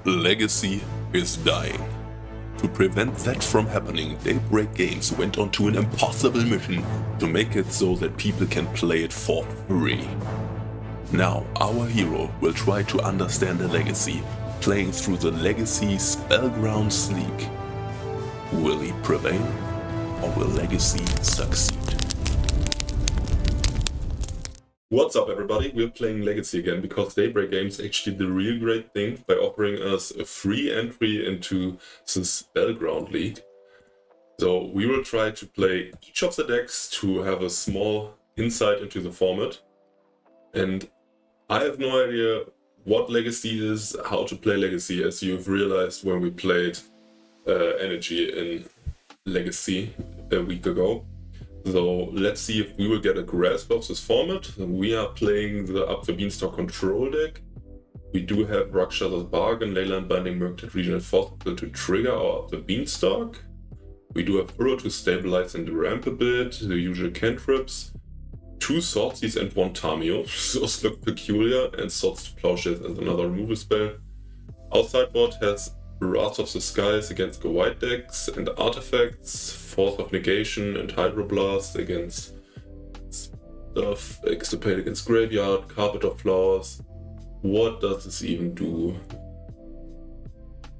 Legacy is dying. To prevent that from happening, Daybreak Games went on to an impossible mission to make it so that people can play it for free. Now, our hero will try to understand the Legacy, playing through the Legacy Spellgrounds League. Will he prevail, or will Legacy succeed? What's up, everybody? We're playing Legacy again because Daybreak Games actually did a real great thing by offering us a free entry into the Spellground League. So we will try to play each of the decks to have a small insight into the format. And I have no idea what Legacy is, how to play Legacy, as you've realized when we played Energy in Legacy a week ago. So let's see if we will get a grasp of this format. We are playing the Beanstalk control deck. We do have Rakshas's Bargain, Leyland Binding, Murktide Regional Fossil to trigger our Beanstalk. We do have Uro to stabilize and ramp a bit, the usual cantrips. 2 Swordseize and 1 Tamio. Those look peculiar, and Swords to Plowshares as another removal spell. Our sideboard has Wrath of the Skies against the white decks and artifacts, Force of Negation and Hydroblast against stuff, Extirpate against Graveyard, Carpet of Flowers. What does this even do?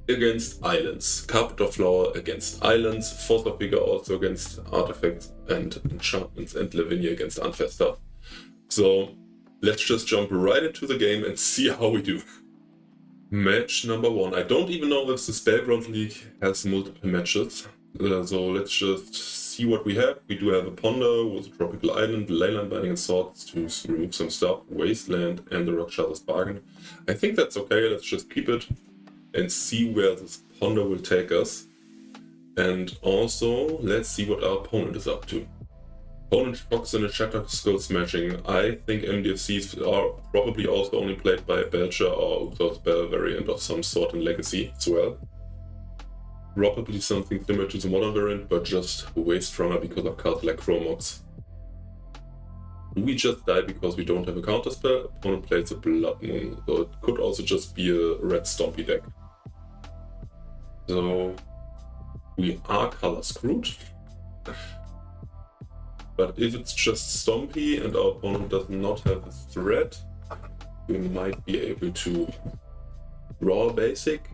Against Islands. Carpet of Flower against Islands, Force of Vigor also against artifacts and enchantments, and Lavinia against unfair stuff. So let's just jump right into the game and see how we do. Match number 1. I don't even know if the Spellground League has multiple matches. So let's just see what we have. We do have a Ponder with a Tropical Island, Leyland Binding and Swords to remove some stuff, Wasteland, and the Rakshas's Bargain. I think that's okay, let's just keep it and see where this Ponder will take us. And also, let's see what our opponent is up to. Opponent Fox and a Shatter Skull Smashing. I think MDFCs are probably also only played by a Belcher or Uthor Spell variant of some sort in Legacy as well. Probably something similar to the modern variant, but just way stronger because of cards like Chromox. We just die because we don't have a counterspell. Opponent plays a Blood Moon, so it could also just be a red Stompy deck. So we are color screwed. But if it's just Stompy and our opponent does not have a threat, we might be able to draw a basic.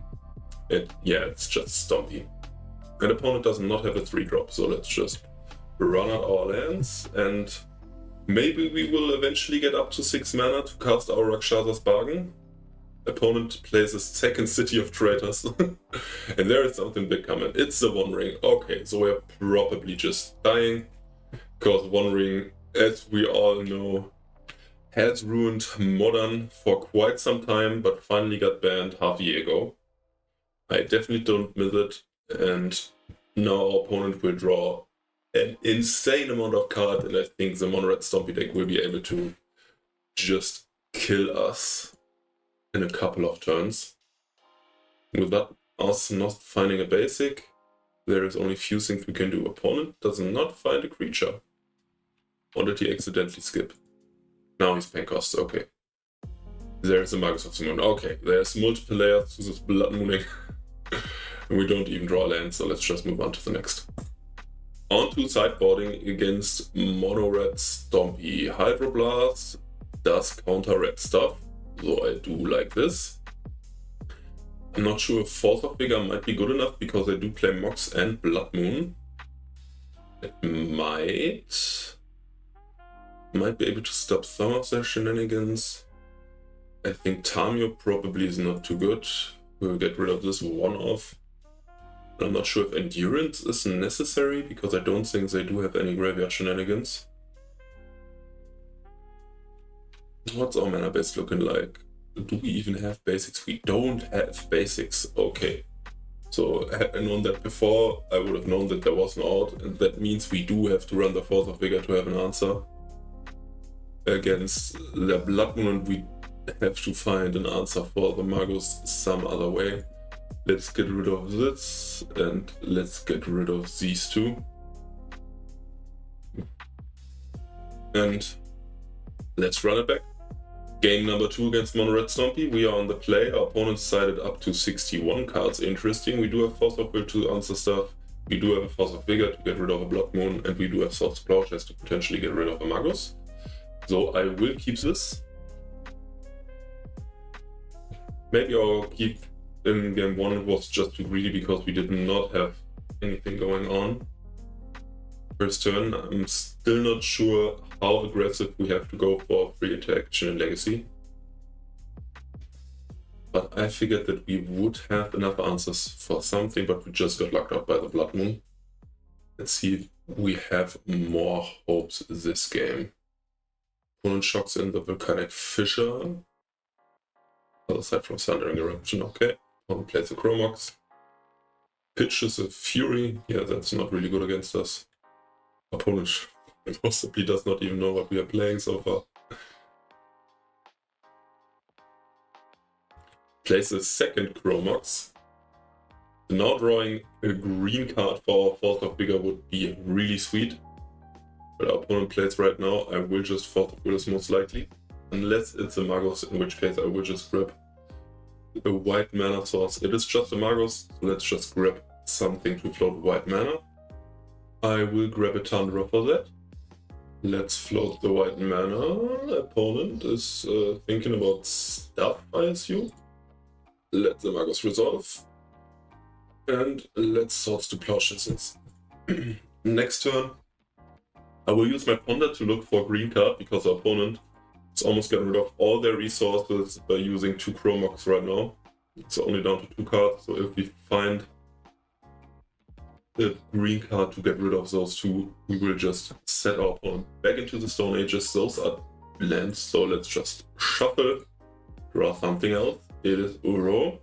Yeah, it's just Stompy. And opponent does not have a 3-drop, so let's just run out our lands, and maybe we will eventually get up to 6 mana to cast our Rakshas's Bargain. Opponent plays a second City of Traitors. And there is something big coming. It's the One Ring. Okay, so we're probably just dying. Because One Ring, as we all know, has ruined Modern for quite some time, but finally got banned half a year ago. I definitely don't miss it, and now our opponent will draw an insane amount of cards, and I think the Mono-Red Stompy deck will be able to just kill us in a couple of turns. Without us not finding a basic, there is only a few things we can do. Opponent does not find a creature. Or did he accidentally skip? Now he's paying costs, okay. There's a Magus of the Moon. Okay, there's multiple layers to this Blood Mooning. And we don't even draw land, so let's just move on to the next. On to sideboarding against Mono-Red Stompy. Hydroblast does counter red stuff, so I do like this. I'm not sure if Force of Vigor might be good enough because I do play Mox and Blood Moon. It might be able to stop some of their shenanigans. I think Tamio probably is not too good. We'll get rid of this one-off. I'm not sure if Endurance is necessary because I don't think they do have any graveyard shenanigans. What's our mana base looking like? Do we even have basics? We don't have basics. Okay. So had I known that before, I would have known that there was an out, and that means we do have to run the Force of Vigor to have an answer. Against the Blood Moon, and we have to find an answer for the Magus some other way. Let's get rid of this, and let's get rid of these two. And let's run it back. Game number 2 against Mono Red Stompy. We are on the play. Our opponent sided up to 61 cards. Interesting. We do have Force of Will to answer stuff. We do have a Force of Vigor to get rid of a Blood Moon. And we do have Swords to Plowshares to potentially get rid of a Magus. So I will keep this. Maybe I'll keep in game 1 it was just too greedy because we did not have anything going on. First turn, I'm still not sure how aggressive we have to go for free interaction in Legacy. But I figured that we would have enough answers for something, but we just got locked out by the Blood Moon. Let's see if we have more hopes this game. Opponent shocks in the Volcanic Fissure. Other side from Thundering Eruption, okay. Opponent plays a Chromox. Pitches a Fury, yeah, that's not really good against us. Opponent possibly does not even know what we are playing so far. Plays a second Chromox. Now drawing a green card for our Force of Vigor would be really sweet. But our opponent plays right now, I will just Force of Will is most likely. Unless it's a Magus, in which case I will just grab a white mana source. It is just a Magus, so let's just grab something to float white mana. I will grab a Tundra for that. Let's float the white mana. Opponent is thinking about stuff, I assume. Let the Magus resolve. And let's Swords to Plowshares. Next turn, I will use my Ponder to look for a green card because our opponent is almost getting rid of all their resources by using 2 Chromox right now. It's only down to 2 cards, so if we find a green card to get rid of those 2, we will just set our opponent back into the Stone Ages. Those are lands, so let's just shuffle, draw something else. It is Uro.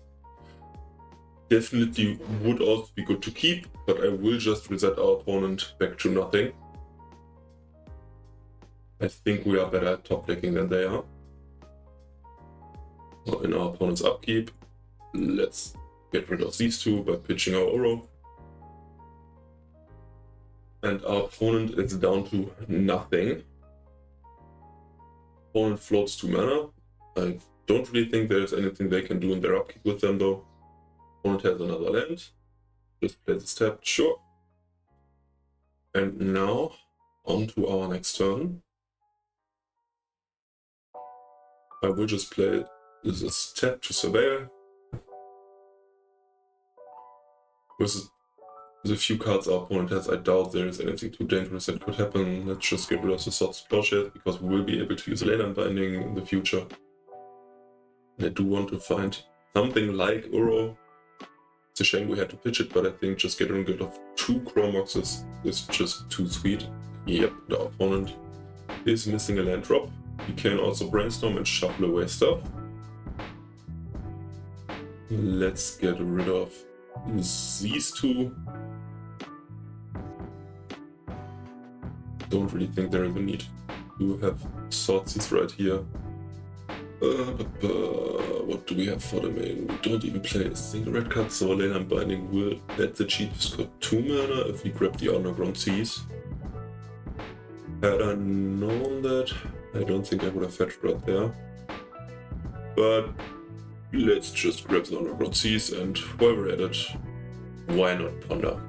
Definitely would also be good to keep, but I will just reset our opponent back to nothing. I think we are better at top decking than they are. So in our opponent's upkeep, let's get rid of these 2 by pitching our Uro. And our opponent is down to nothing. Opponent floats 2 mana. I don't really think there's anything they can do in their upkeep with them though. Opponent has another land. Just play this tap, sure. And now, on to our next turn. I will just play this tap to Surveil. With the few cards our opponent has, I doubt there is anything too dangerous that could happen. Let's just get rid of the Swords to Plowshares because we will be able to use Leyline Binding in the future. And I do want to find something like Uro. It's a shame we had to pitch it, but I think just getting rid of 2 Chromoxes is just too sweet. Yep, the opponent is missing a land drop. We can also brainstorm and shuffle away stuff. Let's get rid of these 2. Don't really think there is a need to have Swords right here. What do we have for the main? We don't even play a single red card, so Leyline Binding will let the cheapest cost 2 mana if we grab the Underground Seas. Had I known that, I don't think I would have fetched right there. But let's just grab the Underground Seas, and while we're at it, why not Ponder?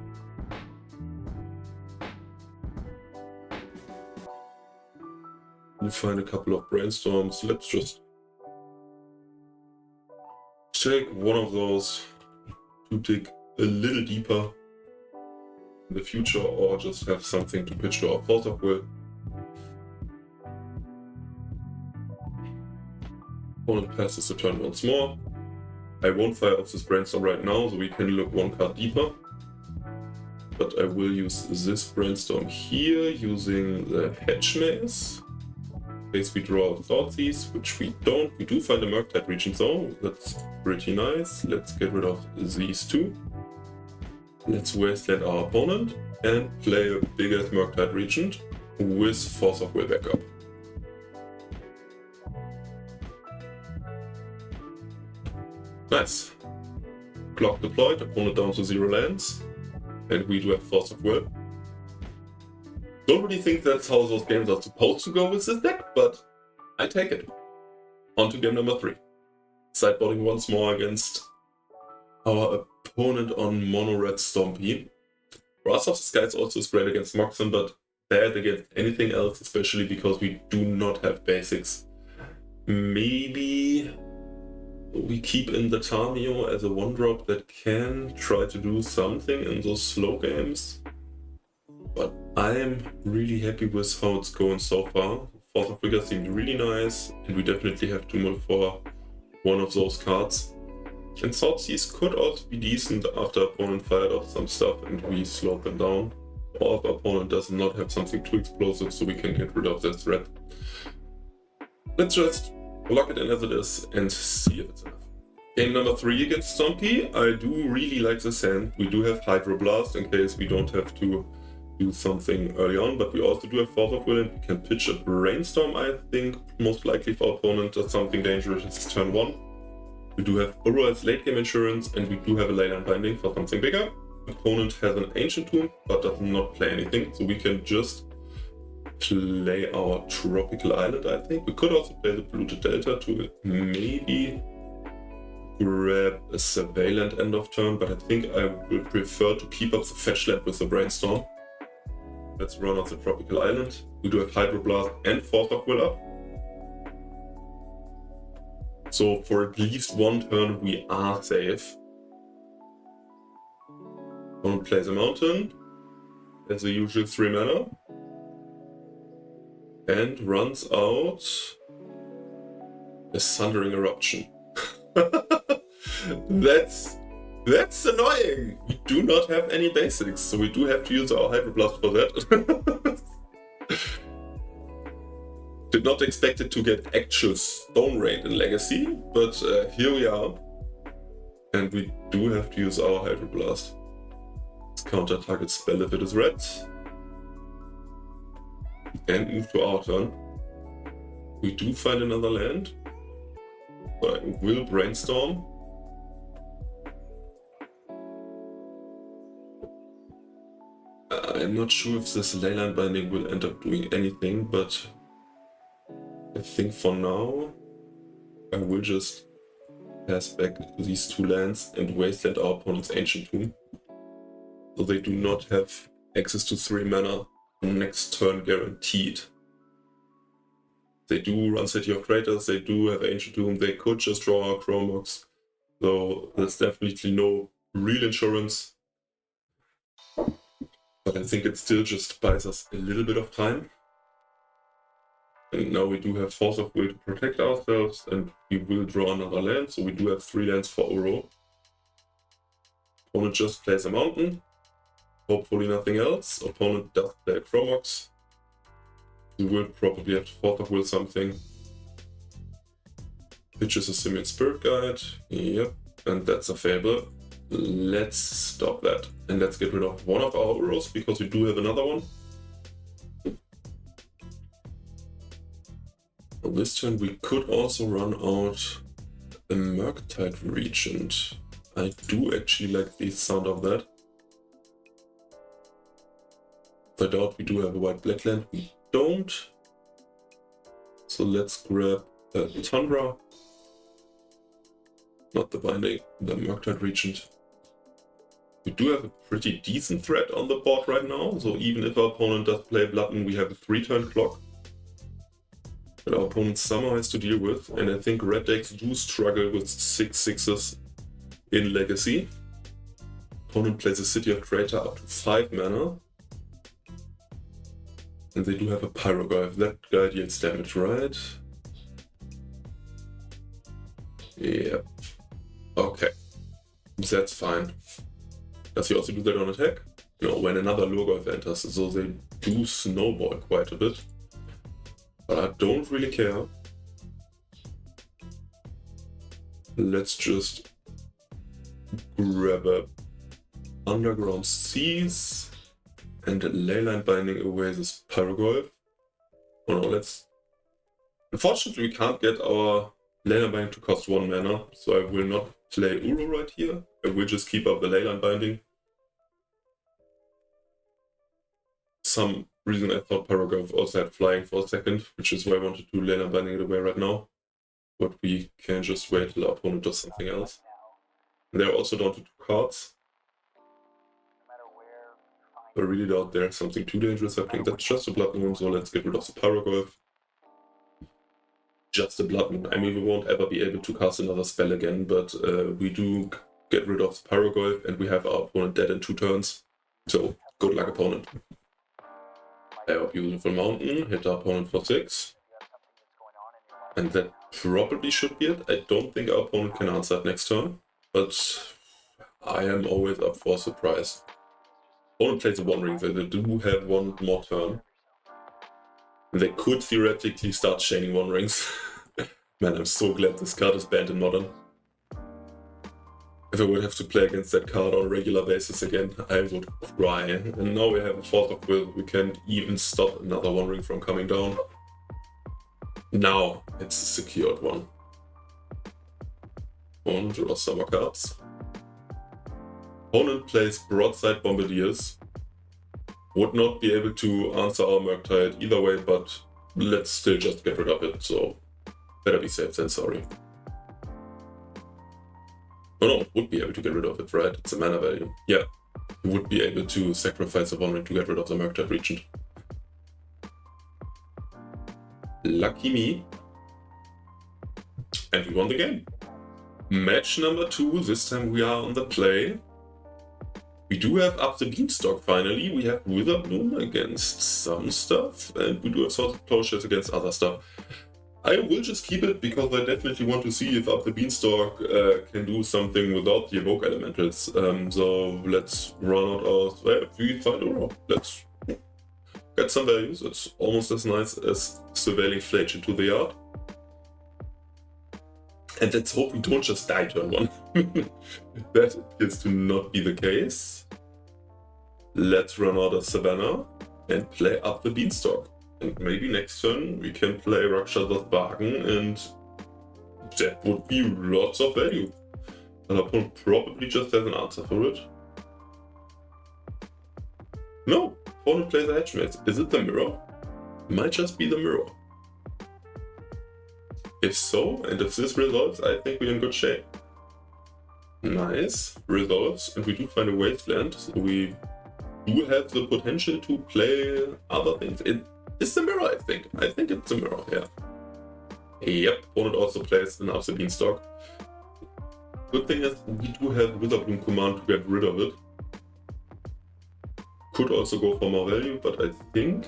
We'll find a couple of brainstorms. Let's just take one of those to dig a little deeper in the future, or just have something to pitch to our Force of Will. Opponent passes the turn once more. I won't fire off this brainstorm right now, so we can look 1 card deeper. But I will use this brainstorm here using the Hedge Maze. In case we draw Thoughtseize, which we don't. We do find a Murktide region though, that's pretty nice. Let's get rid of these 2. Let's wasteland our opponent and play a big ass Murktide Regent with Force of Will backup. Nice. Clock deployed, opponent down to 0 lands, and we do have Force of Will. Don't really think that's how those games are supposed to go with this deck, but I take it. On to game number 3. Sideboarding once more against our opponent on mono red Stompy. Wrath of the Skies also is great against Moxen, but bad against anything else, especially because we do not have basics. Maybe we keep in the Tamio as a 1-drop that can try to do something in those slow games. But I'm really happy with how it's going so far. Force of Vigor seemed really nice, and we definitely have to move for one of those cards. And Sword Seas could also be decent after opponent fired off some stuff and we slowed them down. Or if opponent does not have something too explosive so we can get rid of that threat. Let's just lock it in as it is and see if it's enough. Game number 3 against Stompy. I do really like this hand. We do have Hydroblast in case we don't have to do something early on, but we also do have Force of Will and we can pitch a Brainstorm, I think, most likely if our opponent does something dangerous. It's turn 1. We do have Uro as late game insurance, and we do have a Leyline Binding for something bigger. Opponent has an Ancient Tomb, but does not play anything, so we can just play our Tropical Island, I think. We could also play the Polluted Delta to maybe grab a Surveillant end of turn, but I think I would prefer to keep up the fetch land with the Brainstorm. Let's run out the Tropical Island. We do have Hydroblast and Force of Will up. So for at least one turn we are safe. Opponent plays a mountain, as the usual 3 mana, and runs out a Thundering Eruption. That's annoying! We do not have any basics, so we do have to use our Hydroblast for that. Did not expect it to get actual Stone Raid in Legacy, but here we are. And we do have to use our Hydroblast. Let's counter target spell if it is red. And move to our turn. We do find another land. So I will Brainstorm. I'm not sure if this Leyline Binding will end up doing anything, but I think for now I will just pass back to these 2 lands and wasteland our opponent's Ancient Tomb. So they do not have access to 3 mana next turn guaranteed. They do run City of Craters, they do have Ancient Tomb, they could just draw our Chromox. So there's definitely no real insurance. But I think it still just buys us a little bit of time. And now we do have Force of Will to protect ourselves, and we will draw another land, so we do have 3 lands for Uro. Opponent just plays a mountain, hopefully nothing else. Opponent does play a Chromox. We will probably have to Force of Will something. Pitches a Simian Spirit Guide, yep, and that's a Fable. Let's stop that, and let's get rid of one of our Uros, because we do have another one. On this turn we could also run out a Murktide Regent. I do actually like the sound of that. I doubt we do have a white-black land. We don't. So let's grab a Tundra. Not the Binding, the Murktide Regent. We do have a pretty decent threat on the board right now, so even if our opponent does play Bloodmoon, we have a 3-turn clock that our opponent somehow has to deal with, and I think red decks do struggle with 6/6s in Legacy. Opponent plays a City of Crater up to 5 mana, and they do have a Pyroglyph. That guy deals damage, right? Yep. Okay. That's fine. Does he also do that on attack? No, when another Logolf enters, so they do snowball quite a bit. But I don't really care. Let's just grab a Underground Seas and a Leyline Binding away this Pyroglyph. Oh no, let's... Unfortunately, we can't get our Leyline Binding to cost 1 mana, so I will not play Uro right here. I will just keep up the Leyline Binding. Some reason I thought Pyroglyph also had flying for a second, which is why I wanted to Leyline Binding it away right now. but we can just wait till our opponent does something else. They're also down to 2 cards. I really doubt there's something too dangerous happening. That's just a Blood Moon, so let's get rid of the Pyroglyph. Just a Blood Moon. I mean, we won't ever be able to cast another spell again, but we do get rid of the Pyroglyph, and we have our opponent dead in 2 turns. So, good luck, opponent. Play our beautiful mountain, hit our opponent for 6. And that probably should be it. I don't think our opponent can answer it next turn, but I am always up for a surprise. Opponent plays a One Ring, so they do have 1 more turn. They could theoretically start chaining One Rings. Man, I'm so glad this card is banned in Modern. If I would have to play against that card on a regular basis again, I would cry. And now we have a Force of Will. We can't even stop another One Ring from coming down. Now it's a secured one. Opponent draws some more cards. Opponent plays Broadside Bombardiers. Would not be able to answer our Murktide either way, but let's still just get rid of it, so better be safe than sorry. Oh no, would be able to get rid of it, right? It's a mana value. Yeah, you would be able to sacrifice a One Ring to get rid of the Murktide Regent. Lucky me. And we won the game. Match number 2, this time we are on the play. We do have up the Beanstalk finally, we have Witherbloom against some stuff, and we do have Swords of Plowshares against other stuff. I will just keep it because I definitely want to see if up the Beanstalk can do something without the Evoke Elementals. So let's run out our... we find Uro. Let's get some values. It's almost as nice as surveilling Flage into the yard. And let's hope we don't just die turn 1. That appears to not be the case. Let's run out of Savannah and play up the Beanstalk. And maybe next turn we can play Rakshas's Bargain, and that would be lots of value. And our opponent probably just has an answer for it. No, opponent plays a Hedgemate. Is it the mirror? Might just be the mirror. If so, and if this resolves, I think we're in good shape. Nice, resolves, and we do find a Wasteland, so we do have the potential to play other things. It's the mirror, I think. I think it's the mirror, yeah. Yep, opponent also plays an Up the Beanstalk. Good thing is, we do have Witherbloom command to get rid of it. Could also go for more value, but I think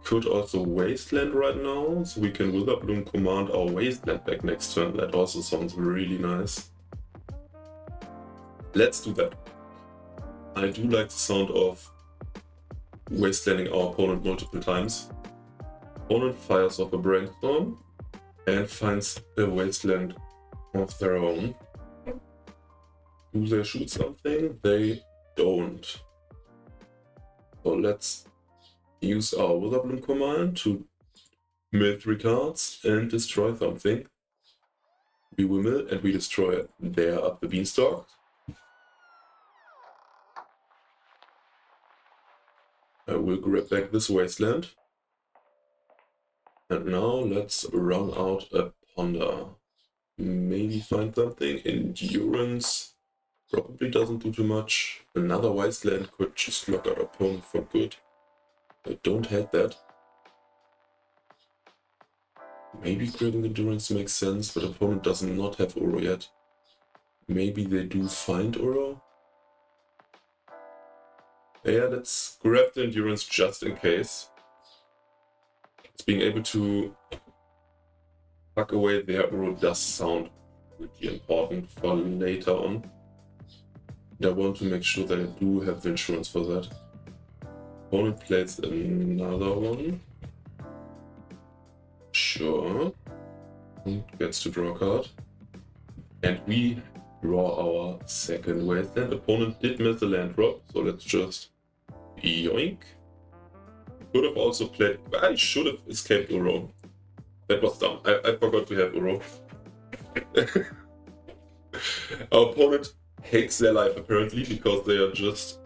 could also Wasteland right now, so we can Witherbloom command our Wasteland back next turn. That also sounds really nice. Let's do that. I do like the sound of Wastelanding our opponent multiple times. Opponent fires off a Brainstorm and finds a Wasteland of their own. Do they shoot something? They don't. So let's use our Witherbloom command to mill 3 cards and destroy something. We will mill and we destroy it. There up the Beanstalk. I will grab back this Wasteland. And now let's run out a Ponder. Maybe find something. Endurance probably doesn't do too much. Another Wasteland could just lock our opponent for good. I don't have that. Maybe creating Endurance makes sense, but opponent does not have Uro yet. Maybe they do find Uro. Yeah, let's grab the Endurance just in case. It's being able to tuck away their Uro does sound pretty important for later on. And I want to make sure that I do have the insurance for that. Opponent plays another one. Sure. And gets to draw a card. And we draw our second Wasteland. Opponent did miss the land drop, so let's just yoink. Could have also played... I should have escaped Uro. That was dumb. I forgot to have Uro. Our opponent hates their life apparently because they are just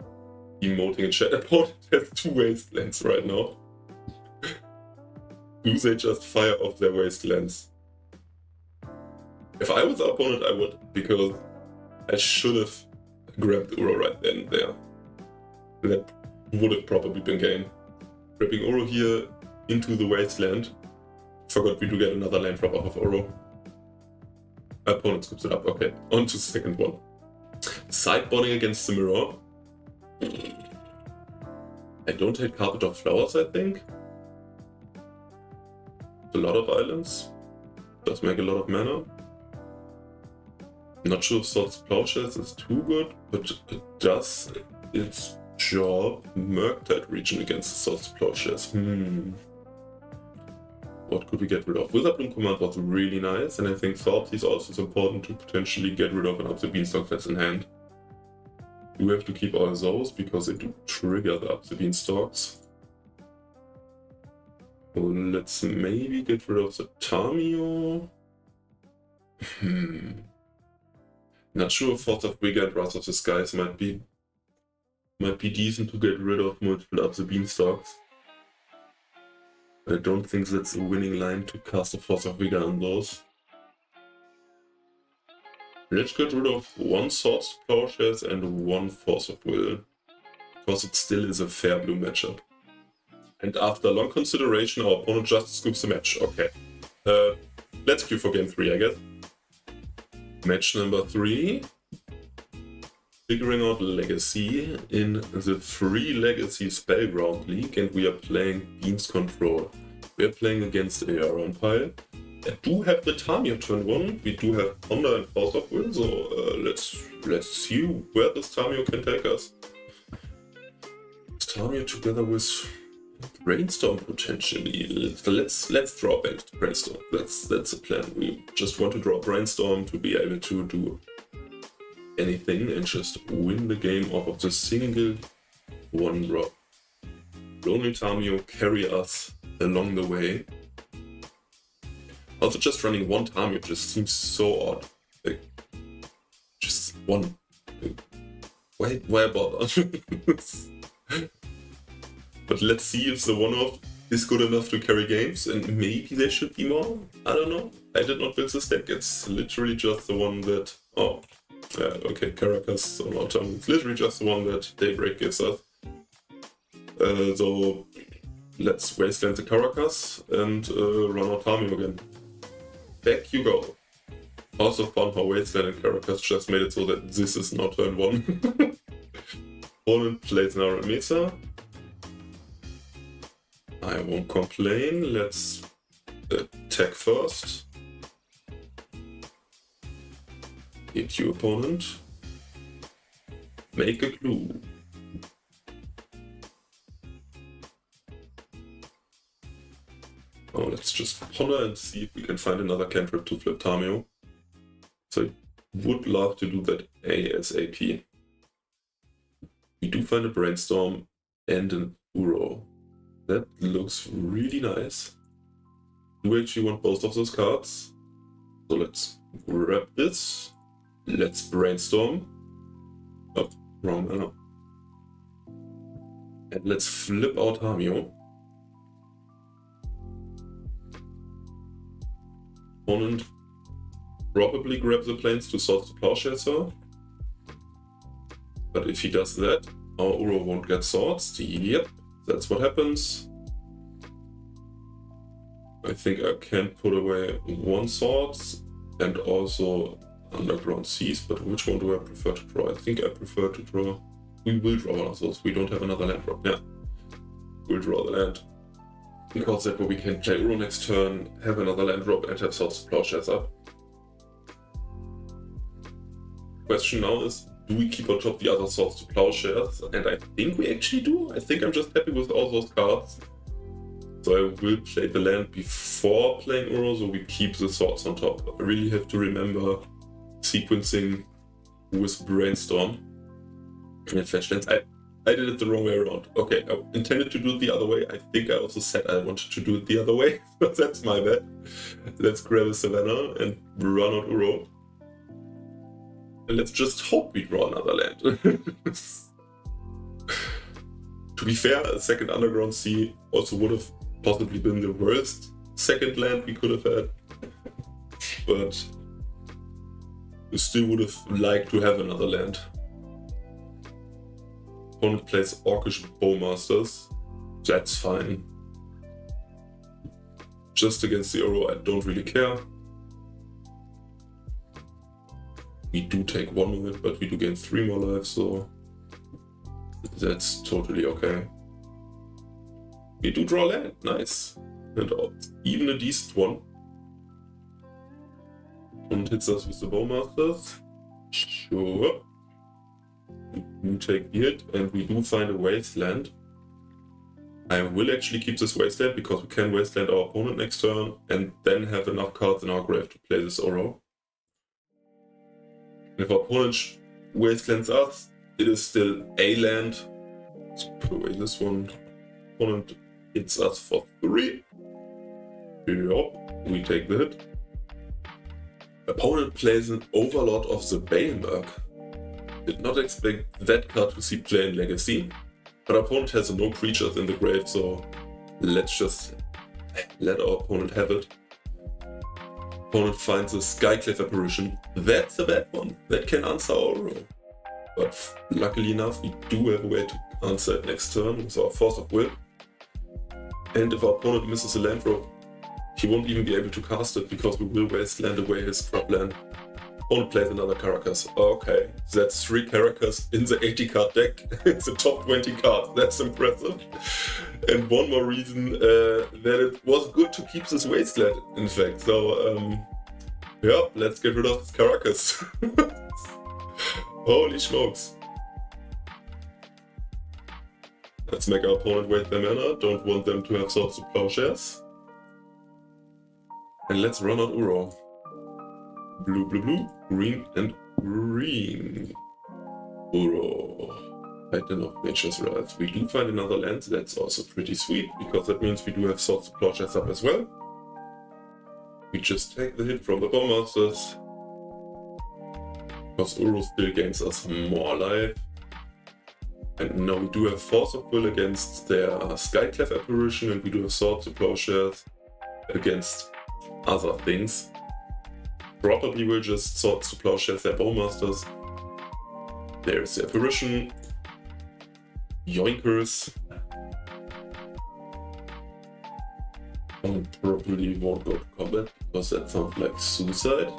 emoting in chat. Opponent has 2 Wastelands right now. Do they just fire off their Wastelands? If I was the opponent, I would, because I should have grabbed Uro right then and there. That would have probably been game. Grabbing Uro here into the wasteland. Forgot we do get another land drop off of Uro. My opponent scoops it up. Okay, on to the second one. Sideboarding against the mirror. I don't hate Carpet of Flowers, I think. A lot of islands. Does make a lot of mana. Not sure if Swords to Plowshares is too good, but it does its job. Murktide region against the Swords to Plowshares. What could we get rid of? Wizard Bloom Command was really nice, and I think Thoughtseize also is important to potentially get rid of and up the Beanstalk that's in hand. You have to keep all those because they do trigger the up the Beanstalks. So let's maybe get rid of the Tamio. Not sure if Force of Vigor and Wrath of the Skies might be decent to get rid of multiple up the Beanstalks. I don't think that's a winning line to cast a Force of Vigor on those. Let's get rid of one Swords to Plowshares and one Force of Will, because it still is a fair blue matchup. And after long consideration, our opponent just scoops the match. Okay. Let's queue for game 3, I guess. Match number 3. Figuring out Legacy in the free Legacy Spellground League, and we are playing Beans Control. We are playing against a Aron pile. I do have the Tamio turn 1. We do have Ponder and Force of Will, so let's see where this Tamio can take us. This Tamio together with Brainstorm potentially. Let's draw back to Brainstorm. That's the plan. We just want to draw Brainstorm to be able to do anything and just win the game off of the single one drop. Lonely Tamio carry us along the way. Also, just running one Tamio just seems so odd. Like, just one. Why bother? But let's see if the one-off is good enough to carry games, and maybe there should be more. I don't know. I did not build this deck. It's literally just the one that... Oh, okay, Caracas, so not it's literally just the one that Daybreak gives us. So let's wasteland the Caracas and run out Tamio again. Back you go. Also fun how Wasteland and Caracas just made it so that this is not turn 1. Opponent plays an Mesa. I won't complain. Let's attack first. Hit you, opponent. Make a clue. Oh, let's just ponder and see if we can find another cantrip to flip Tamio. So I would love to do that ASAP. We do find a Brainstorm and an Uro. That looks really nice. Do we actually want both of those cards? So let's grab this. Let's Brainstorm. Oh, wrong mana. And let's flip out Tamio. Opponent probably grabs the planes to Swords to Plowshares her. But if he does that, our Uro won't get swords. Yep, that's what happens. I think I can put away one swords and also Underground Seas, but which one do I prefer to draw? I think I prefer to draw... We will draw one of those. We don't have another land drop. Yeah, we'll draw the land. Because that way we can play Uro next turn, have another land drop, and have Swords to Plowshares up. Question now is, do we keep on top the other Swords to Plowshares? And I think we actually do. I think I'm just happy with all those cards. So I will play the land before playing Uro, so we keep the swords on top. I really have to remember sequencing with Brainstorm and fetch lands. I did it the wrong way around. Okay, I intended to do it the other way. I think I also said I wanted to do it the other way. That's my bad. Let's grab a Savannah and run out Uro. And let's just hope we draw another land. To be fair, a second Underground Sea also would have possibly been the worst second land we could have had. But still would have liked to have another land. Opponent plays Orcish Bowmasters. That's fine. Just against the Uro, I don't really care. We do take 1 of it, but we do gain 3 more lives, so that's totally okay. We do draw land, nice. And even a decent one. And hits us with the Bowmasters. Sure. We take the hit, and we do find a wasteland. I will actually keep this wasteland because we can wasteland our opponent next turn and then have enough cards in our grave to play this Oro. If our opponent wastelands us, it is still a land. Let's put away this one. Opponent hits us for 3. Yup, we take the hit. Opponent plays an Overlord of the Baneberg. Did not expect that card to see play in Legacy, but our opponent has no creatures in the grave, so let's just let our opponent have it. Opponent finds a Skyclave Apparition. That's a bad one. That can answer our roll. But luckily enough, we do have a way to answer it next turn with our Force of Will. And if our opponent misses a land drop, he won't even be able to cast it because we will wasteland away his scrubland. Opponent plays another Caracas. Okay, that's 3 Caracas in the 80 card deck. It's a top 20 card. That's impressive. And one more reason that it was good to keep this wasteland, in fact. So, yeah, let's get rid of this Caracas. Holy smokes. Let's make our opponent waste their mana. Don't want them to have Swords to Plowshares. And let's run out Uro. Blue, blue, blue, green, and green. Uro. Titan of Nature's Wrath. We do find another land, that's also pretty sweet, because that means we do have Swords to Plowshares up as well. We just take the hit from the Bowmasters. Because Uro still gains us more life. And now we do have Force of Will against their Skyclave Apparition, and we do have Swords to Plowshares against other things. Probably will just Swords to Plowshares their Bowmasters. There's the Apparition. Yoinkers. And probably won't go to combat because that sounds like suicide.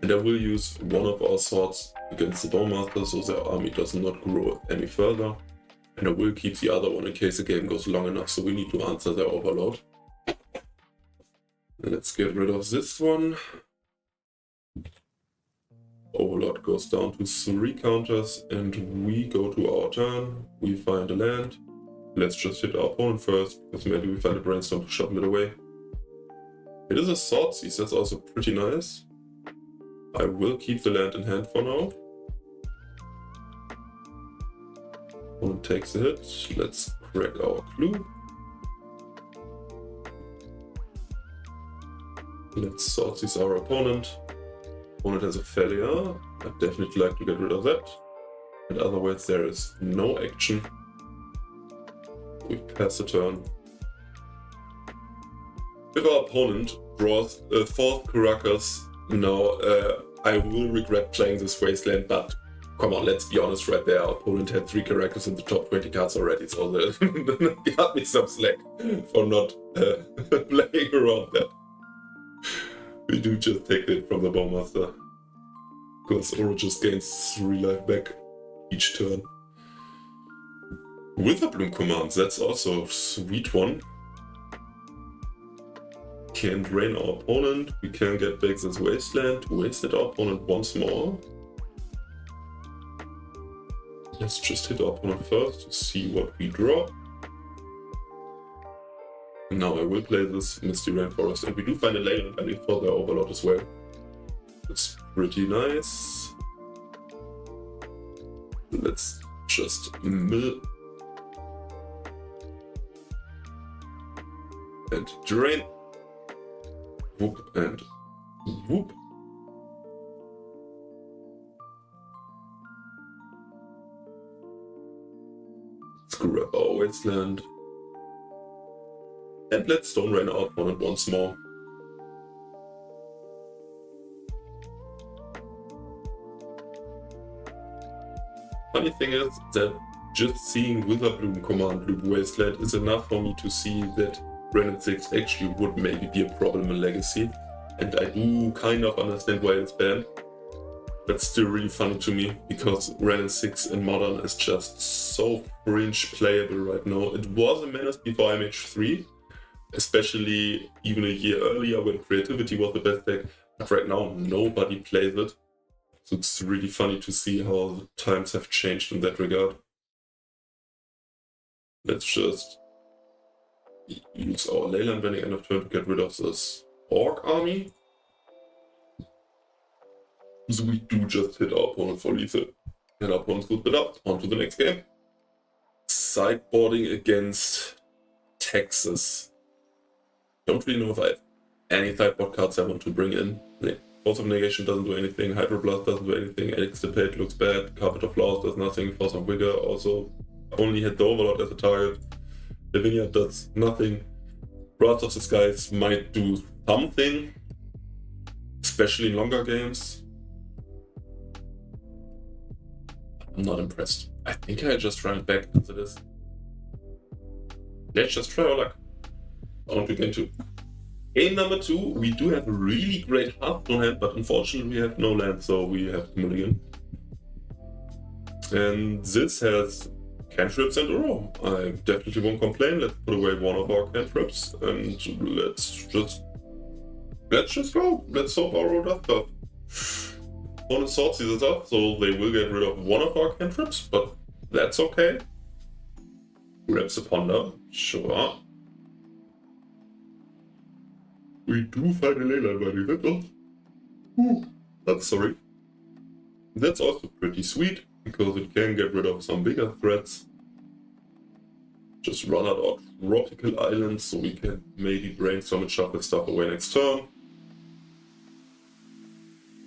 And I will use one of our swords against the Bowmaster so their army does not grow any further. And I will keep the other one in case the game goes long enough, so we need to answer their overload. Let's get rid of this one. Overlord goes down to 3 counters and we go to our turn. We find a land. Let's just hit our opponent first, because maybe we find a Brainstorm to shuffle it away. It is a Swordseize, that's also pretty nice. I will keep the land in hand for now. Opponent takes a hit. Let's crack our clue. Let's Swordseize our opponent. Opponent has a failure. I'd definitely like to get rid of that. And otherwise there is no action. We pass the turn. If our opponent draws a 4th Caracas, now I will regret playing this wasteland, but come on, let's be honest right there. Our opponent had 3 Caracas in the top 20 cards already, so they got me some slack for not playing around that. We do just take it from the Bowmaster, because Oro just gains 3 life back each turn. Witherbloom commands, that's also a sweet one. Can drain our opponent, we can get back this wasteland, wasted our opponent once more. Let's just hit our opponent first to see what we draw. And now I will play this Misty Rainforest, and we do find a Leyland Valley for their Overlord as well. It's pretty nice. Let's just mill and drain. Whoop and whoop. Let's grab our wasteland. And let's Stone Rain our opponent once more. Funny thing is that just seeing Witherbloom command loop Wasteland is enough for me to see that Renin 6 actually would maybe be a problem in Legacy. And I do kind of understand why it's banned. But still really funny to me, because Renin 6 in Modern is just so fringe playable right now. It was a menace before MH3, especially even a year earlier when Creativity was the best deck. But right now, nobody plays it. So it's really funny to see how the times have changed in that regard. Let's just use our Leyline Banning end of turn to get rid of this Orc army. So we do just hit our opponent for lethal. And our opponent's good bit up. On to the next game. Sideboarding against Texas. Don't really know if I have any sideboard cards I want to bring in. Force of Negation doesn't do anything, Hydroblast doesn't do anything, Extirpate looks bad, Carpet of Flowers does nothing, Force of Vigor also only hit the Overlord as a target. The Vineyard does nothing. Wrath of the Skies might do something, especially in longer games. I'm not impressed. I think I just ran back into this. Let's just try our luck. On to game 2. Game number 2, we do have a really great Hearthstone hand, but unfortunately we have no land, so we have to mulligan. And this has cantrips and Uro. I definitely won't complain. Let's put away one of our cantrips and let's just go. Let's hope our Uro does stuff. Opponent Sword sees up, so they will get rid of one of our cantrips, but that's okay. Grabs a Ponder, sure. We do find a Leyline Banning, that's sorry. That's also pretty sweet, because it can get rid of some bigger threats. Just run out our tropical islands, so we can maybe brainstorm and shuffle stuff away next turn.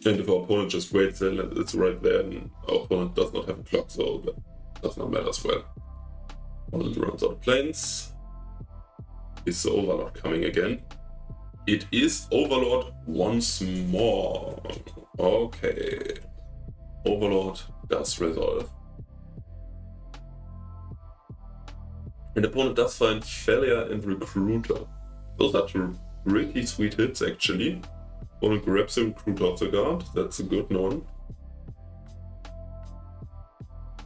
And if our opponent just waits, then it's right there, and our opponent does not have a clock, so that does not matter as well. Opponent runs out of planes. Is the Overlord coming again? It is Overlord once more. Okay. Overlord does resolve. And the opponent does find Failure and Recruiter. Those are two pretty sweet hits, actually. Opponent grabs the Recruiter off the guard. That's a good one.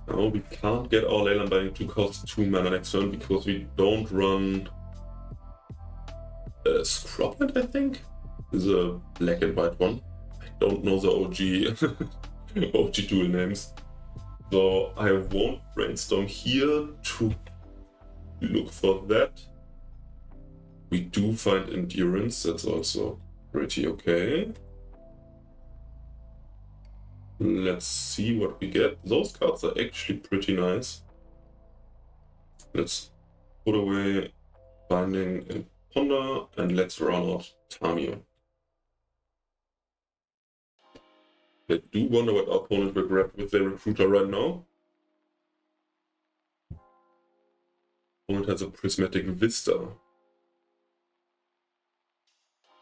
Now we can't get our Leyline Banning to cost 2 mana next turn because we don't run Scropland, I think? Is a black and white one. I don't know the OG dual names. So I won't brainstorm here to look for that. We do find Endurance, that's also pretty okay. Let's see what we get. Those cards are actually pretty nice. Let's put away Binding and Ponder, and let's run out Tamio. I do wonder what our opponent will grab with their Recruiter right now. Opponent has a Prismatic Vista.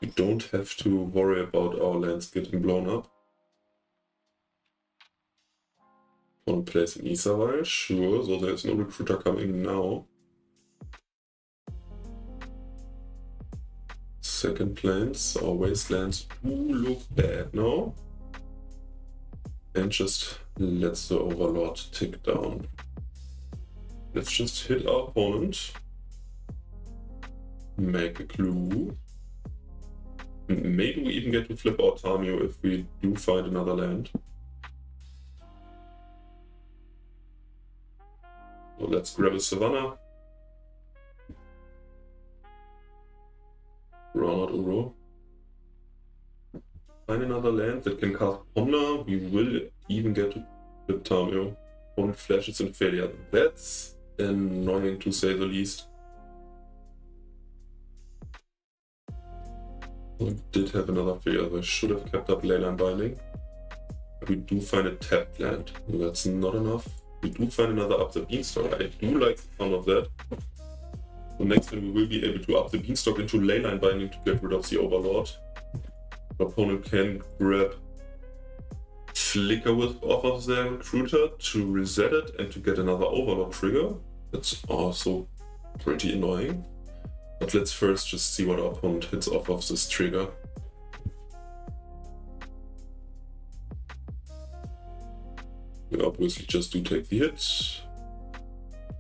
We don't have to worry about our lands getting blown up. Opponent plays an Isawal, sure, so there's no Recruiter coming now. Second planes, our wastelands do look bad now. And just lets the Overlord tick down. Let's just hit our opponent. Make a clue. Maybe we even get to flip our Tamio if we do find another land. So let's grab a Savannah. Run out Uro. Find another land that can cast Ponder. We will even get to flip Tamio. Opponent flashes and Failure. That's annoying to say the least. We did have another failure. I should have kept up Leyline Binding. We do find a tapped land. That's not enough. We do find another up the Beanstalk. I do like the sound of that. So next time we will be able to up the Beanstalk into Leyline Binding to get rid of the Overlord. The opponent can grab flicker with off of their recruiter to reset it and to get another overlord trigger. That's also pretty annoying. But let's first just see what our opponent hits off of this trigger. We obviously just do take the hit.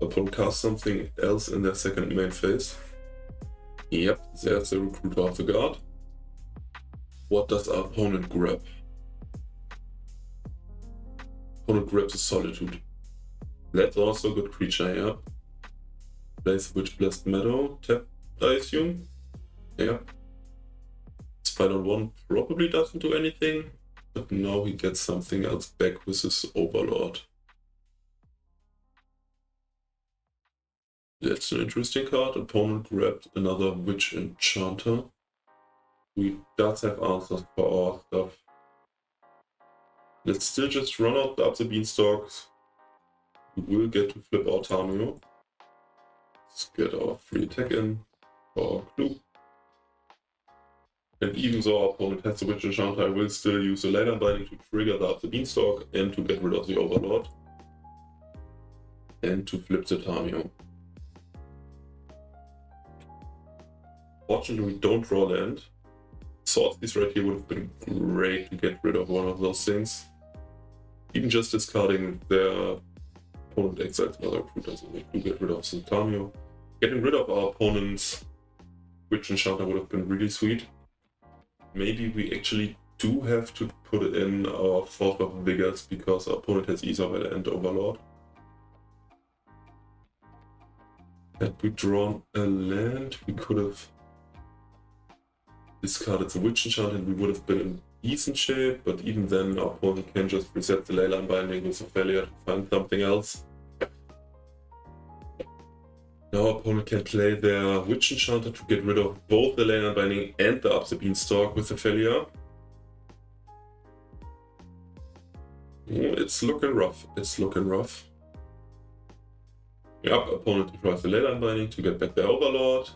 Opponent casts something else in their second main phase. Yep, there's the recruiter of the guard. What does our opponent grab? Opponent grabs a Solitude. That's also a good creature, yeah. Plays Witch Blessed Meadow, tap, I assume. Yeah. Spider 1 probably doesn't do anything, but now he gets something else back with his Overlord. That's an interesting card. Opponent grabbed another Witch Enchanter. We does have answers for our stuff. Let's still just run out up the Beanstalks. We will get to flip our Tamio. Let's get our free attack in for our clue. And even though our opponent has the Witch Enchanter, I will still use the Leyline Binding to trigger the up the Beanstalk and to get rid of the Overlord. And to flip the Tamio. Fortunately, we don't draw land. Swordspeed right here would have been great to get rid of one of those things. Even just discarding their opponent exiles another recruiter, so we do get rid of the Tamio. Getting rid of our opponent's Witch Enchanter would have been really sweet. Maybe we actually do have to put it in our Force of Vigors because our opponent has Isabel and Overlord. Had we drawn a land, we could have discarded the Witch Enchanter and we would have been in decent shape, but even then our opponent can just reset the Leyline Binding with a failure to find something else. Now our opponent can play their Witch Enchanter to get rid of both the Leyline Binding and the Up the Beanstalk with a failure. It's looking rough, it's looking rough. Yep, opponent tries the Leyline Binding to get back their Overlord.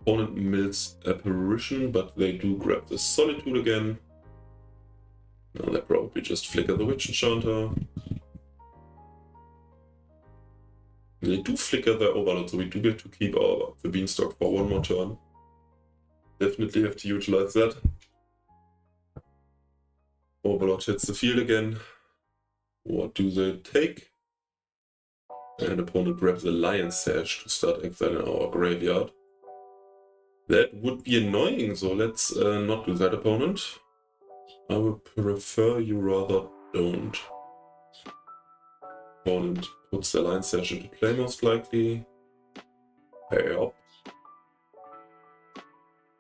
Opponent mills Apparition, but they do grab the Solitude again. Now they probably just flicker the Witch Enchanter. They do flicker their Overlord, so we do get to keep the Beanstalk for one more turn. Definitely have to utilize that. Overlord hits the field again. What do they take? And opponent grabs a Lion's Sash to start exiling our graveyard. That would be annoying, so let's not do that, opponent. I would prefer you rather don't. Opponent puts the Lion's Sash into play most likely. Pay up.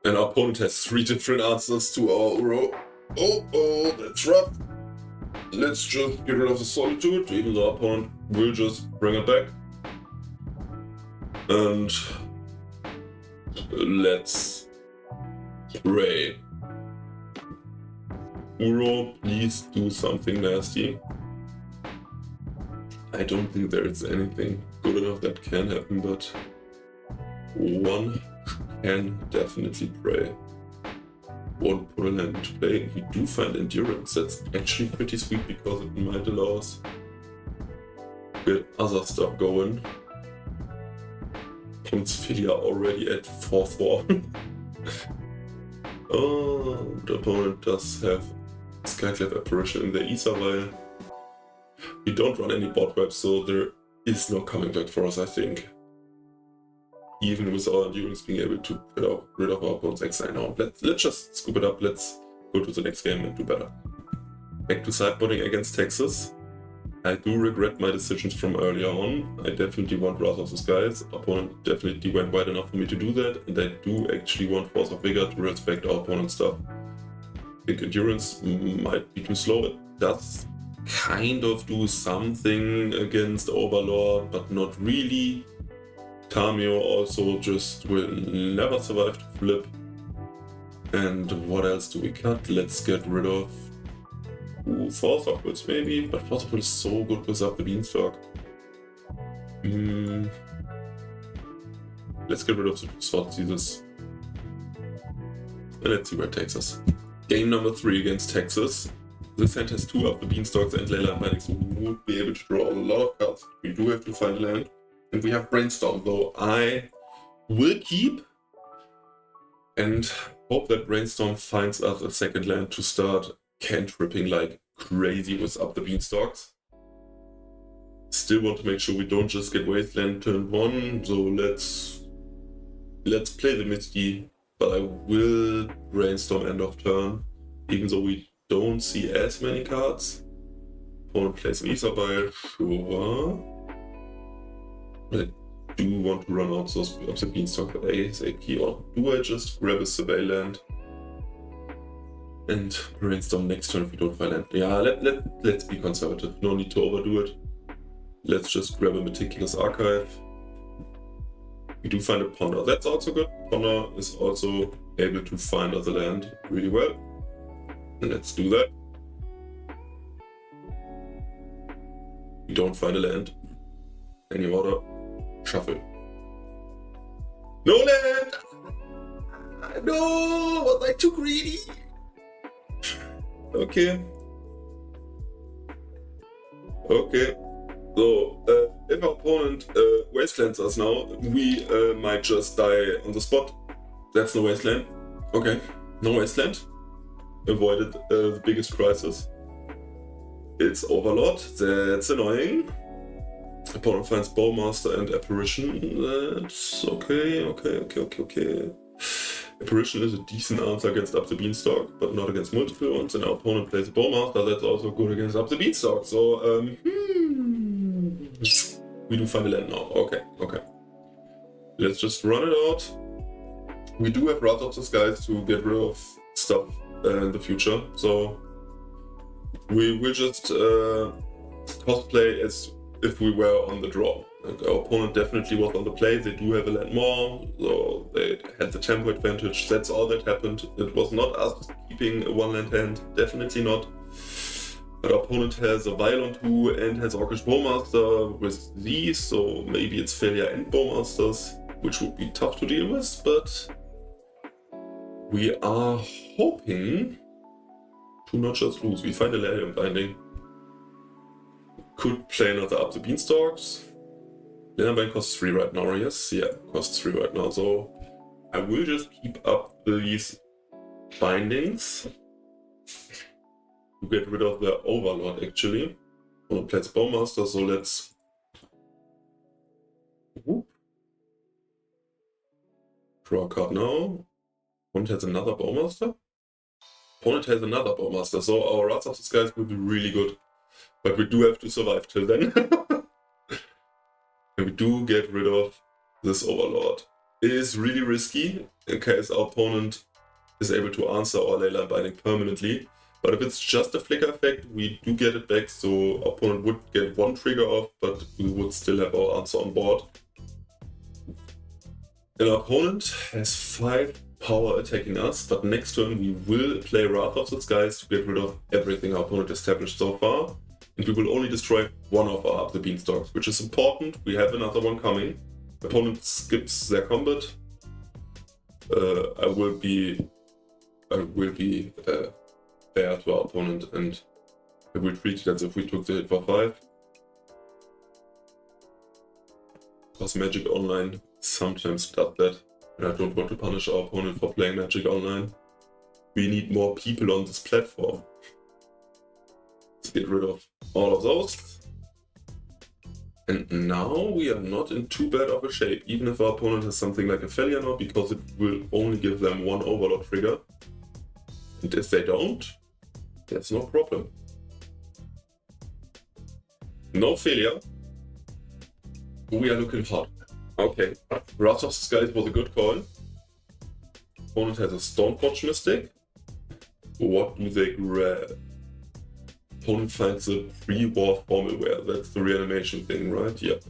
And our opponent has 3 different answers to our Uro. Oh, that's rough. Let's just get rid of the Solitude, even though our opponent will just bring it back. And let's pray. Uro, please do something nasty. I don't think there is anything good enough that can happen, but one can definitely pray. One put a land into play. We do find Endurance. That's actually pretty sweet because it might allow us to get other stuff going. Filia already at 4-4. Oh, the opponent does have Skyclave Apparition in the Ether Vial. We don't run any board webs, so there is no coming back for us, I think. Even with our Endurance being able to get rid of our opponent's exile now. Let's just scoop it up, let's go to the next game and do better. Back to sideboarding against Texas. I do regret my decisions from earlier on. I definitely want Wrath of the Skies. Opponent definitely went wide enough for me to do that, and I do actually want Force of Vigor to respect our opponent's stuff. I think Endurance might be too slow. It does kind of do something against Overlord, but not really. Tamio also just will never survive to flip. And what else do we cut? Let's get rid of Force of Will maybe, but Force of Will is so good without the Beanstalk. Let's get rid of the Sword Seasons. And let's see where it takes us. Game number 3 against Texas. This hand has 2 up the Beanstalks and Leyland Bindings, so we would be able to draw a lot of cards. We do have to find a land. And we have Brainstorm, though I will keep and hope that Brainstorm finds us a second land to start cantripping like crazy with up the Beanstalks. Still want to make sure we don't just get Wasteland turn 1, so let's play the Misty, but I will Brainstorm end of turn, even though we don't see as many cards. Opponent plays an Etherby, sure. I do want to run out those of the Beanstalk ASAP, or do I just grab a Survey land and Brainstorm next turn if we don't find land? Yeah, let's be conservative, no need to overdo it. Let's just grab a Meticulous Archive. We do find a Ponder, that's also good. Ponder is also able to find us a land really well. Let's do that. We don't find a land. Any order? Shuffle. No land! No! Was I too greedy? Okay. Okay. So, if our opponent wastelands us now, we might just die on the spot. That's no wasteland. Okay, no wasteland. Avoided the biggest crisis. It's Overlord. That's annoying. Opponent finds Bowmaster and Apparition. That's okay. Apparition is a decent answer against Up the Beanstalk, but not against multiple ones. And our opponent plays a Bowmaster. That's also good against Up the Beanstalk. So, we do find a land now. Okay. Let's just run it out. We do have Wrath of the Skies to get rid of stuff in the future, so we will just cosplay as if we were on the draw. Like our opponent definitely was on the play. They do have a land more, so they had the tempo advantage. That's all that happened. It was not us keeping a one land hand, definitely not. But our opponent has a Violent 2 and has Orcish Bowmaster with these, so maybe it's Failure and Bowmasters, which would be tough to deal with, but we are hoping to not just lose. We find a Leyland Binding. Could play another Up the Beanstalks. Leyland Binding costs 3 right now, yes? Yeah, costs 3 right now, so I will just keep up these bindings to get rid of the Overlord, actually. I want to play Bowmaster, so let's... Whoop. Draw a card now. Opponent has another Bowmaster. Opponent has another Bowmaster, so our Wrath of the Skies will be really good. But we do have to survive till then. And we do get rid of this Overlord. It is really risky in case our opponent is able to answer our Leyland Binding permanently. But if it's just a flicker effect, we do get it back, so our opponent would get 1 trigger off, but we would still have our answer on board. And our opponent has 5 power attacking us, but next turn we will play Wrath of the Skies to get rid of everything our opponent established so far. And we will only destroy one of our Up the Beanstalks, which is important. We have another one coming. Opponent skips their combat. I will be fair to our opponent, and I will treat it as if we took the hit for 5. Because Magic Online sometimes does that, and I don't want to punish our opponent for playing Magic Online. We need more people on this platform. Let's get rid of all of those. And now we are not in too bad of a shape, even if our opponent has something like a failure now, because it will only give them 1 Overlord trigger. And if they don't, there's no problem. No failure. We are looking hot. Okay, Wrath of the Skies was a good call. Opponent has a Stoneforge Mystic. What do they grab? Opponent finds a pre-war Formalware. That's the reanimation thing, right? Yep.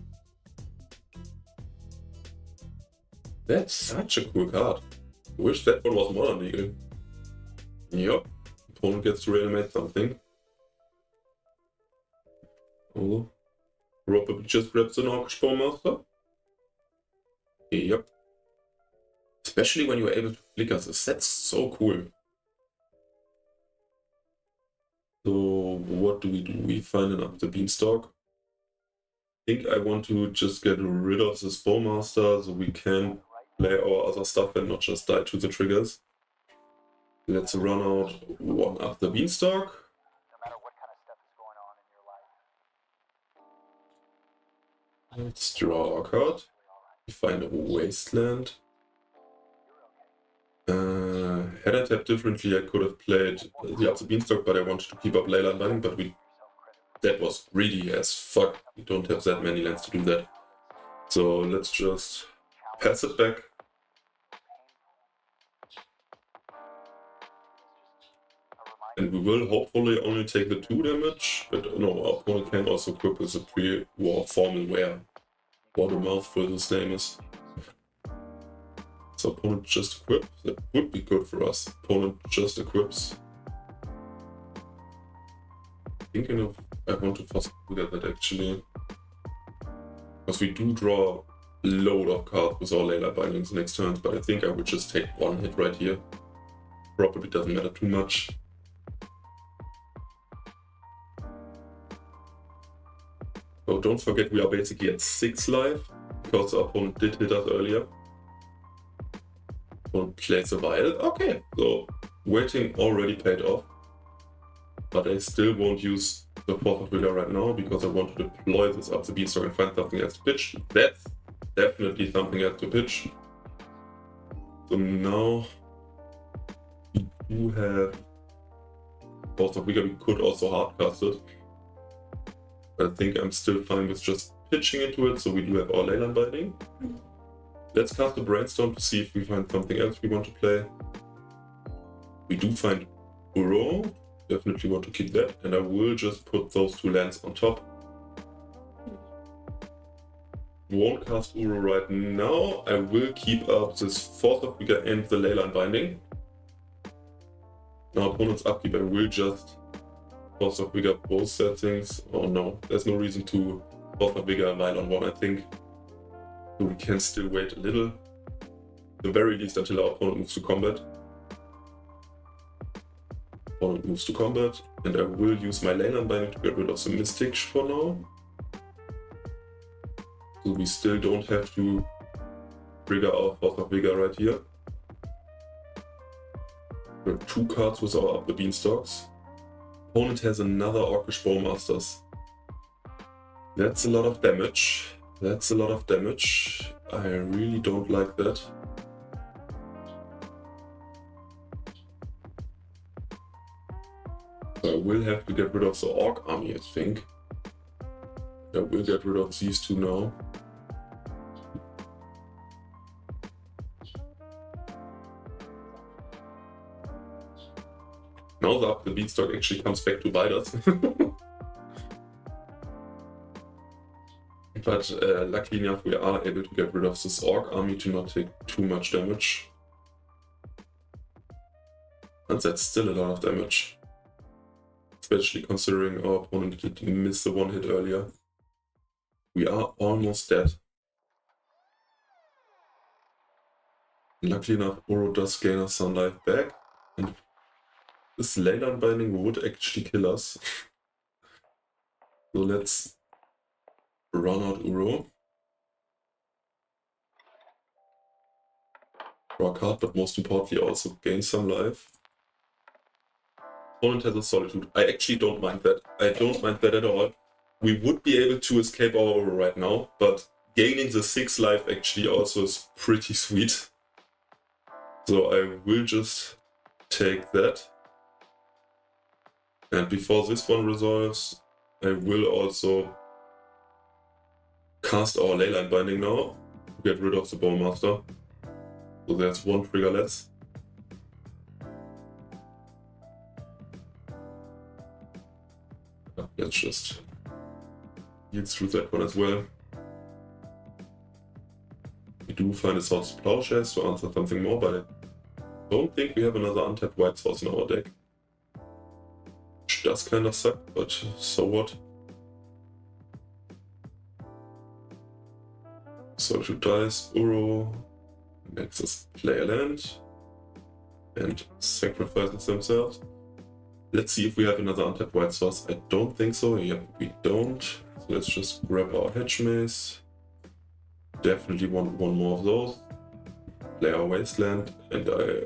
That's such a cool card. I wish that one was Modern Eagle. Yep. Opponent gets to reanimate something. Oh. Probably just grabs an Orcish Bowmaster. Yep. Especially when you're able to flicker this. That's so cool. So what do? We find an up the Beanstalk. I think I want to just get rid of the Spellmaster so we can play our other stuff and not just die to the triggers. Let's run out one up the Beanstalk. Let's draw our card. We find a Wasteland. Had I tapped differently, I could have played the up the Beanstalk, but I wanted to keep up Leyline Binding, but that was greedy as fuck. We don't have that many lands to do that. So let's just pass it back. And we will hopefully only take the 2 damage, but no, our opponent can also equip with a pre-war formal wear. What a mouthful this name is. So opponent just equips. That would be good for us. Opponent just equips. Thinking of, I want to possibly get that actually. Because we do draw a load of cards with our Leyline Bindings next turns, but I think I would just take 1 hit right here. Probably doesn't matter too much. So don't forget we are basically at 6 life, because our opponent did hit us earlier. Opponent plays a while. Okay, so waiting already paid off. But I still won't use the Force of Vigor right now, because I want to deploy this up the Beanstalk and find something else to pitch. That's definitely something else to pitch. So now we do have Force of Vigor. We could also hardcast it. I think I'm still fine with just pitching into it, so we do have our Leyline Binding. Let's cast a Brainstorm to see if we find something else we want to play. We do find Uro, definitely want to keep that, and I will just put those 2 lands on top. Won't cast Uro right now, I will keep up this Force of Vigor and the Leyline Binding. Now opponent's upkeep, I will just Force of Vigor both settings. Oh no, there's no reason to Force of Vigor line on 1, I think. So we can still wait a little. At the very least until our opponent moves to combat. Opponent moves to combat, and I will use my Leyline Binding to get rid of the Mystic for now. So we still don't have to trigger our Force of Vigor right here. We have 2 cards with our up the Beanstalks. Opponent has another Orcish Bowmasters. That's a lot of damage. That's a lot of damage. I really don't like that. I will have to get rid of the Orc army, I think. I will get rid of these 2 now. Now the Beanstalk actually comes back to bite us. But luckily enough we are able to get rid of this Orc army to not take too much damage. And that's still a lot of damage. Especially considering our opponent did miss the 1 hit earlier. We are almost dead. Luckily enough, Uro does gain us some life back. And this Leyline Binding would actually kill us. So let's run out Uro. Draw a card, but most importantly also gain some life. Opponent has a Solitude. I actually don't mind that. I don't mind that at all. We would be able to escape our Uro right now, but gaining the 6 life actually also is pretty sweet. So I will just take that. And before this one resolves, I will also cast our Leyline Binding now to get rid of the Bowmaster. So there's 1 trigger less. Let's just heal through that one as well. We do find a Swords of Plowshares to answer something more, but I don't think we have another untapped White Source in our deck. Which does kind of suck, but so what? Solitude dies, Uro makes us play a land and sacrifices themselves. Let's see if we have another untapped white source. I don't think so. Yep, we don't. So let's just grab our hedge maze. Definitely want one more of those. Play our wasteland, and I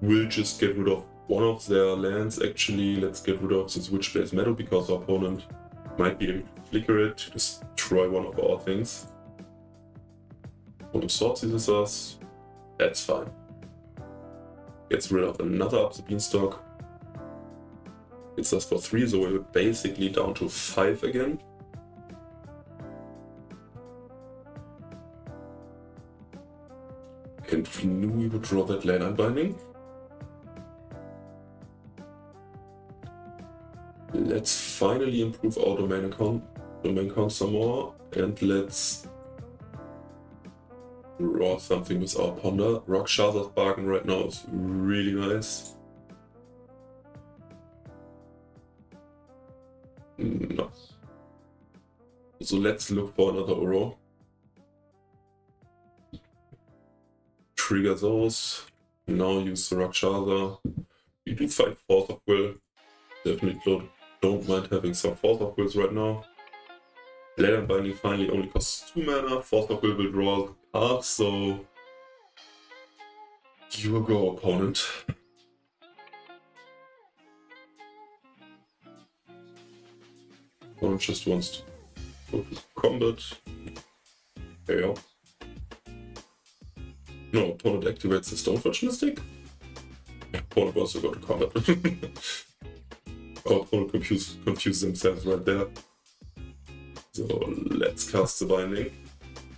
will just get rid of one of their lands. Actually, let's get rid of this Witchblaze Meadow because our opponent might be able to flicker it to destroy one of our things. Want to Sword Scissors? That's fine. Gets rid of another up the Beanstalk. It's us for 3, so we're basically down to 5 again. And we knew we would draw that Land Unbinding. Let's finally improve our domain count some more, and let's draw something with our Ponder. Rakshas's Bargain right now is really nice. No. So let's look for another Uro. Trigger those. Now use the Rakshasa. We do fight Force of Will. Definitely don't mind having some Force of Wills right now. Land Unbinding finally only costs 2 mana. Force of Will draw the card, so you go, opponent. Opponent just wants to go to combat. Yeah. No, opponent activates the Stoneforge Mystic. Opponent wants to go to combat. Our opponent confused themselves right there. So let's cast the Binding.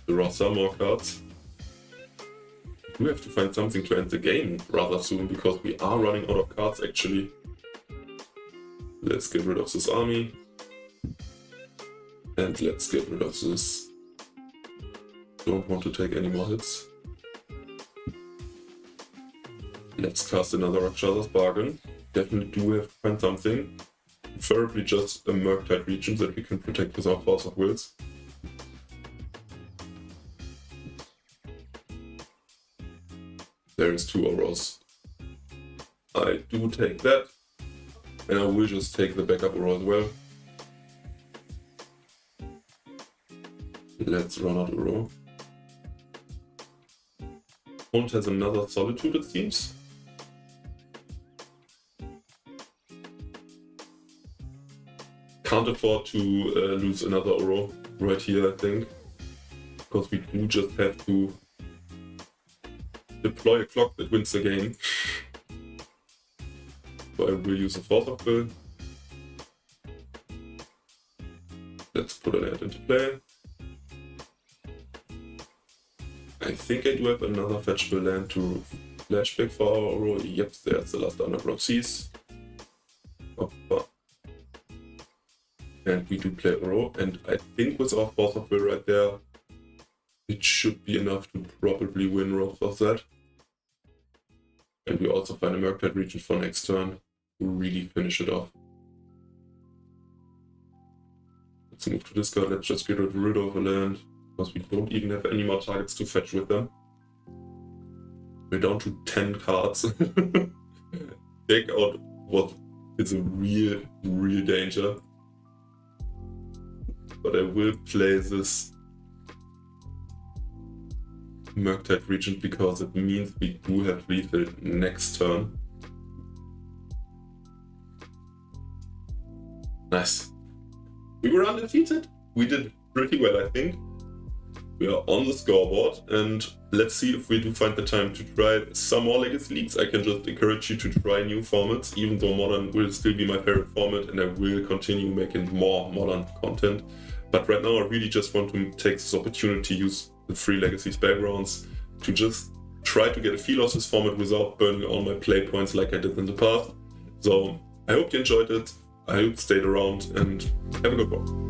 Draw some more cards. We have to find something to end the game rather soon because we are running out of cards actually. Let's get rid of this army. And let's get rid of this. Don't want to take any more hits. Let's cast another Rakshas's Bargain. Definitely do have to find something. Preferably just a Murktide region that we can protect with our Force of Wills. There is 2 Auras. I do take that. And I will just take the backup Aura as well. Let's run out Aura. Opponent has another Solitude, it seems. Can't afford to lose another Aura right here, I think. Because we do just have to deploy a clock that wins the game. So I will use a Force of Will. Let's put a land into play. I think I do have another fetchable land to flashback for our Aura. Yep, there's the last Underground Seas. And we do play Aura, and I think with our Force of Will right there, it should be enough to probably win Wrath of that. And we also find a Murktide region for next turn to really finish it off. Let's move to discard, let's just get rid of a land, because we don't even have any more targets to fetch with them. We're down to 10 cards. Take out what is a real danger. But I will play this Murktide region because it means we do have lethal next turn. Nice. We were undefeated. We did pretty well, I think. We are on the scoreboard, and let's see if we do find the time to try some more Legacy Leagues. I can just encourage you to try new formats, even though Modern will still be my favorite format, and I will continue making more Modern content. But right now I really just want to take this opportunity to use the free Legacy Spellgrounds to just try to get a feel of this format without burning all my play points like I did in the past. So I hope you enjoyed it, I hope you stayed around, and have a good one.